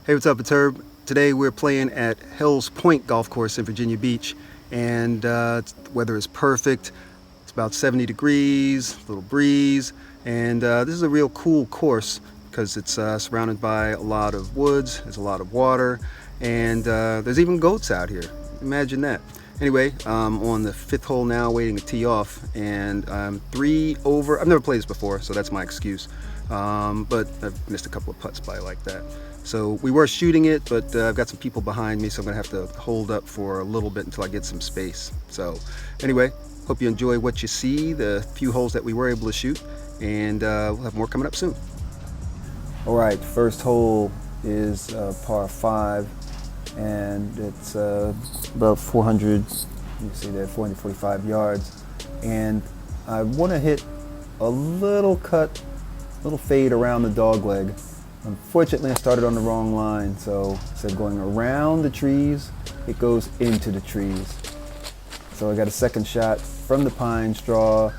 Hey, what's up? It's Herb. Today we're playing at Hells Point Golf Course in Virginia Beach, and the weather is perfect. It's about 70 degrees, a little breeze, and this is a real cool course because it's surrounded by a lot of woods, there's a lot of water, and there's even goats out here. Imagine that. Anyway, I'm on the fifth hole now, waiting to tee off, and I'm 3 over. I've never played this before, so that's my excuse. But I've missed a couple of putts by like that. So we were shooting it, but I've got some people behind me, so I'm gonna have to hold up for a little bit until I get some space. So anyway, hope you enjoy what you see, the few holes that we were able to shoot, and we'll have more coming up soon. All right, first hole is par 5, and it's about 400, you see there, 445 yards. And I want to hit a little cut, little fade around the dog leg. Unfortunately, I started on the wrong line, so instead of going around the trees, it goes into the trees. So I got a second shot from the pine straw.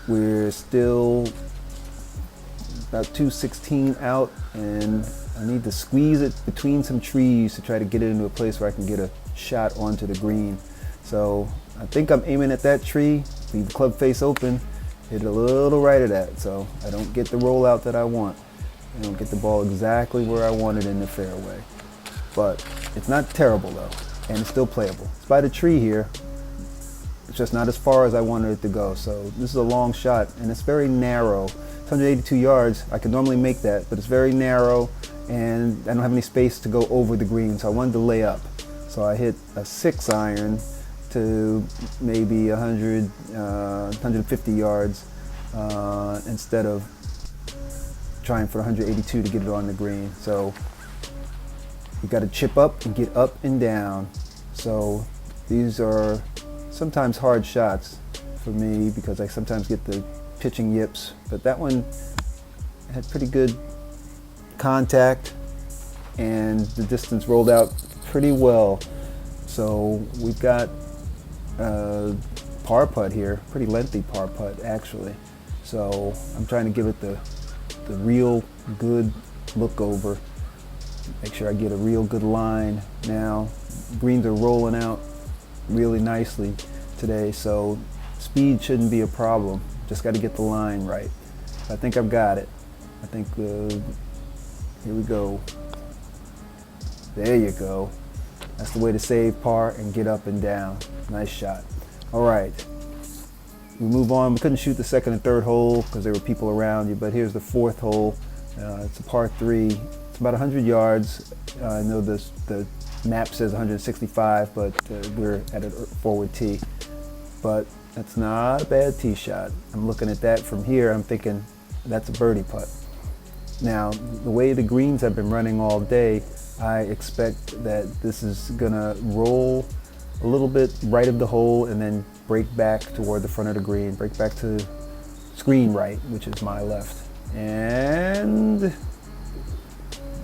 We're still about 216 out, and I need to squeeze it between some trees to try to get it into a place where I can get a shot onto the green. So I think I'm aiming at that tree, leave the club face open, hit a little right of that, so I don't get the rollout that I want. I don't get the ball exactly where I want it in the fairway. But it's not terrible though, and it's still playable. It's by the tree here. It's just not as far as I wanted it to go. So this is a long shot, and it's very narrow. It's 182 yards. I could normally make that, but it's very narrow, and I don't have any space to go over the green, so I wanted to lay up. So I hit a 6-iron to maybe 100, 150 yards instead of trying for 182 to get it on the green. So you got to chip up and get up and down. So these are sometimes hard shots for me because I sometimes get the pitching yips, but that one had pretty good contact and the distance rolled out pretty well. So we've got a par putt here, pretty lengthy par putt actually. So I'm trying to give it the real good look over, make sure I get a real good line. Now greens are rolling out really nicely today, so speed shouldn't be a problem, just got to get the line right. I think I've got it. I think here we go. There you go. That's the way to save par and get up and down. Nice shot. All right, we move on. We couldn't shoot the second and third hole because there were people around you, but here's the fourth hole. It's a par 3. It's about 100 yards. I know the map says 165, but we're at a forward tee. But that's not a bad tee shot. I'm looking at that from here. I'm thinking that's a birdie putt. Now, the way the greens have been running all day, I expect that this is gonna roll a little bit right of the hole and then break back toward the front of the green, break back to screen right, which is my left. And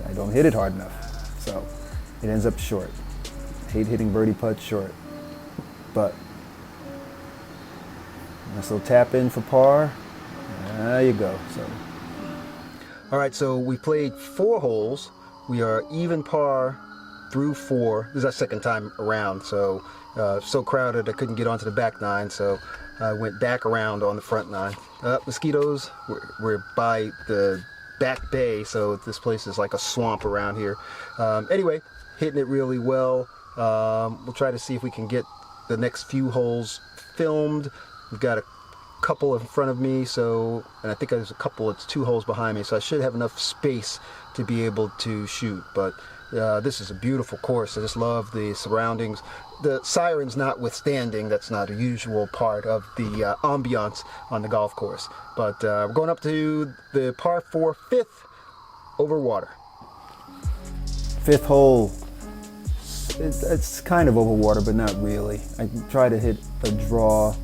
I don't hit it hard enough, so it ends up short. I hate hitting birdie putts short, but nice little tap in for par. There you go. So, all right, so we played 4 holes. We are even par through 4. This is our second time around, so so crowded I couldn't get onto the back 9, so I went back around on the front 9. Mosquitoes, we're by the back bay, so this place is like a swamp around here. Anyway, hitting it really well. We'll try to see if we can get the next few holes filmed. We've got a couple in front of me, so, and I think there's a couple, it's 2 holes behind me, so I should have enough space to be able to shoot. But this is a beautiful course. I just love the surroundings. The sirens notwithstanding, that's not a usual part of the ambiance on the golf course. But we're going up to the par 4 fifth over water. Fifth hole. It's kind of over water, but not really. I try to hit a draw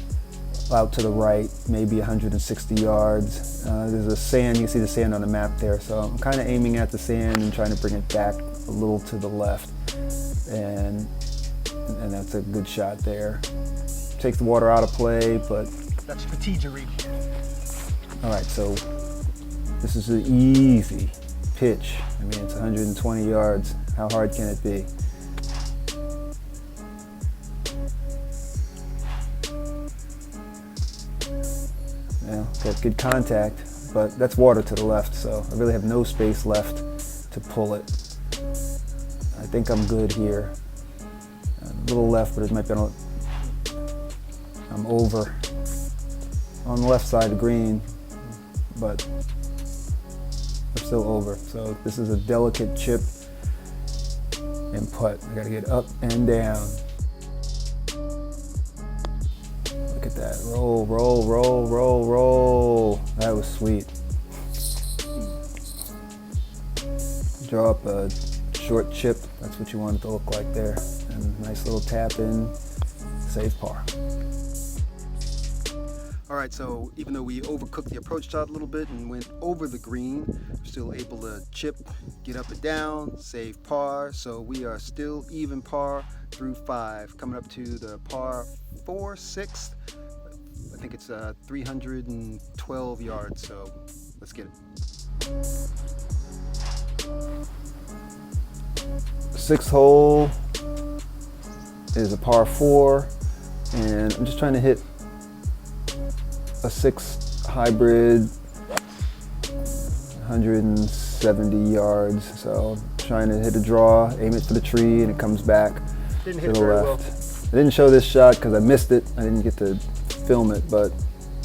out to the right, maybe 160 yards. There's a sand, you can see the sand on the map there, so I'm kind of aiming at the sand and trying to bring it back a little to the left, and that's a good shot there. Takes the water out of play, but that's strategery. All right, so this is an easy pitch. I mean, it's 120 yards. How hard can it be? Yeah, got good contact, but that's water to the left, so I really have no space left to pull it. I think I'm good here. A little left, but it might be on. I'm over on the left side of the green, but I'm still over. So this is a delicate chip and putt. I gotta get up and down. Look at that. Roll, roll, roll, roll, roll. That was sweet. Draw up a short chip. That's what you want it to look like there. And nice little tap in, save par. All right, so even though we overcooked the approach shot a little bit and went over the green, we're still able to chip, get up and down, save par. So we are still even par through 5, coming up to the par 4, 6. I think it's 312 yards, so let's get it. The 6th hole is a par 4, and I'm just trying to hit a 6 hybrid, 170 yards. So I'm trying to hit a draw, aim it for the tree, and it comes back to the left. I didn't show this shot because I missed it. I didn't get to film it, but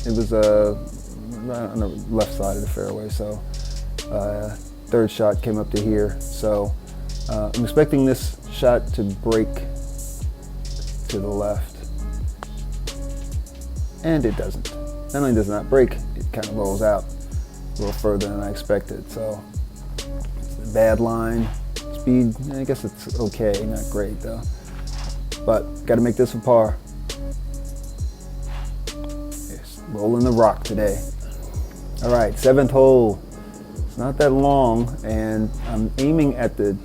it was right on the left side of the fairway. So 3rd shot came up to here. So I'm expecting this shot to break to the left, and it doesn't. Not only does it not break, it kind of rolls out a little further than I expected. So it's a bad line. Speed, I guess it's okay, not great though. But got to make this a par. Yes, rolling the rock today. All right, 7th hole. It's not that long, and I'm aiming at there's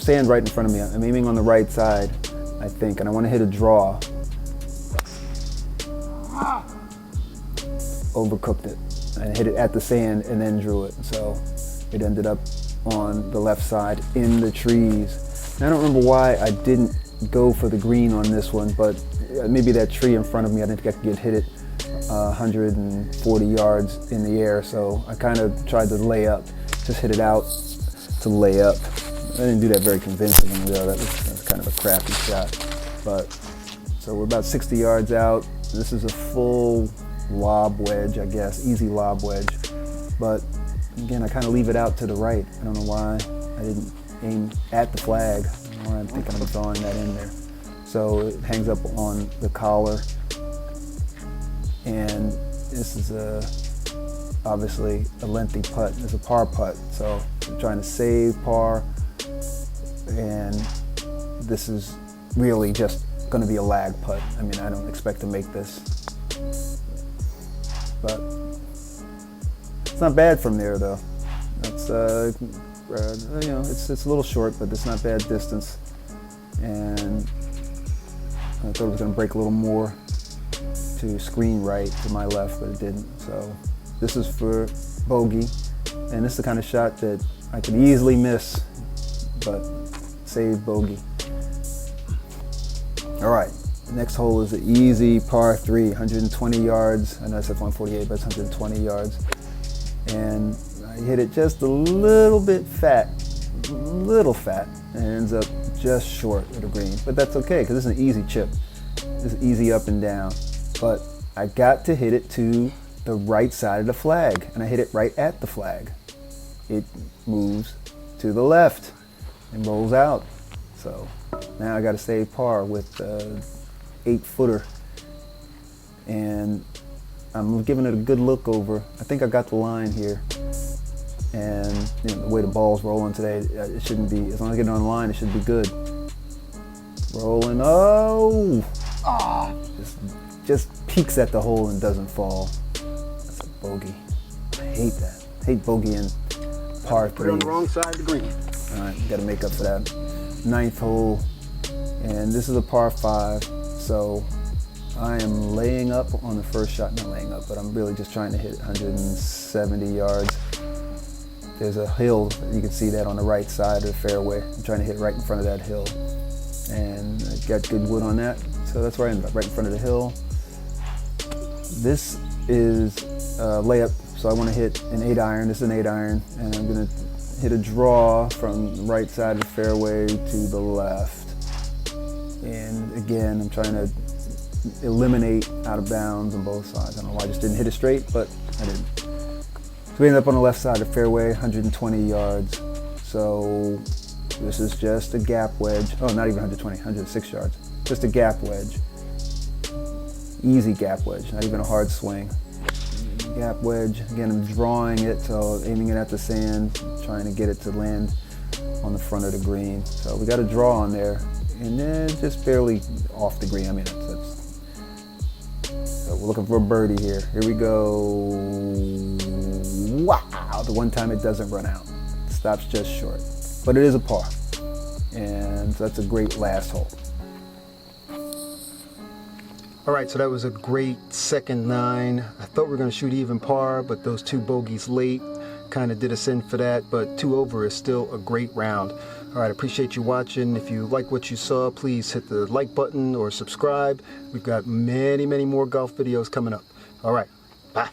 sand right in front of me. I'm aiming on the right side, I think, and I want to hit a draw. Overcooked it. I hit it at the sand and then drew it. So it ended up on the left side in the trees. And I don't remember why I didn't go for the green on this one, but maybe that tree in front of me, I didn't think I could hit it 140 yards in the air. So I kind of tried to lay up, just hit it out to lay up. I didn't do that very convincingly though. That was kind of a crappy shot. But so we're about 60 yards out. This is a full lob wedge, I guess, easy lob wedge. But again, I kind of leave it out to the right. I don't know why I didn't aim at the flag. I don't know why I'm thinking of throwing that in there. So it hangs up on the collar. And this is obviously a lengthy putt. It's a par putt. So I'm trying to save par. And this is really just going to be a lag putt. I mean, I don't expect to make this. But it's not bad from there though. It's it's a little short, but it's not bad distance. And I thought it was going to break a little more to screen right to my left, but it didn't. So this is for bogey, and this is the kind of shot that I could easily miss, but save bogey. All right. The next hole is an easy par 3, 120 yards. I know it says 148, but it's 120 yards. And I hit it just a little bit fat, and it ends up just short of the green. But that's okay, because this is an easy chip. It's easy up and down. But I got to hit it to the right side of the flag, and I hit it right at the flag. It moves to the left and rolls out. So now I got to save par with 8-footer, and I'm giving it a good look over. I think I got the line here, and the way the ball's rolling today, it shouldn't be, as long as I get it on the line, it should be good. Rolling, just peeks at the hole and doesn't fall. That's a bogey. I hate that. I hate bogey in par 3. Put it on the wrong side of the green. All right, got to make up for that. 9th hole, and this is a par 5. So I am laying up on the first shot, not laying up, but I'm really just trying to hit 170 yards there's a hill. You can see that on the right side of the fairway. I'm trying to hit right in front of that hill. And I got good wood on that, so that's where I ended up, right in front of the hill. This is a layup, so I want to hit an 8-iron. This is an 8-iron, and I'm going to hit a draw from the right side of the fairway to the left. And again, I'm trying to eliminate out of bounds on both sides. I don't know why I just didn't hit it straight, but I didn't. So we ended up on the left side of the fairway, 120 yards. So this is just a gap wedge. Oh, not even 120, 106 yards. Just a gap wedge. Easy gap wedge, not even a hard swing. Gap wedge. Again, I'm drawing it, so aiming it at the sand, trying to get it to land on the front of the green. So we got a draw on there, and then just barely off the green. I mean, so we're looking for a birdie here. Here we go. Wow, the one time it doesn't run out. Stops just short, but it is a par, and that's a great last hole. All right, so that was a great second 9. I thought we were going to shoot even par, but those 2 bogeys late kind of did us in for that, but 2 over is still a great round. All right, appreciate you watching. If you like what you saw, please hit the like button or subscribe. We've got many, many more golf videos coming up. All right, bye.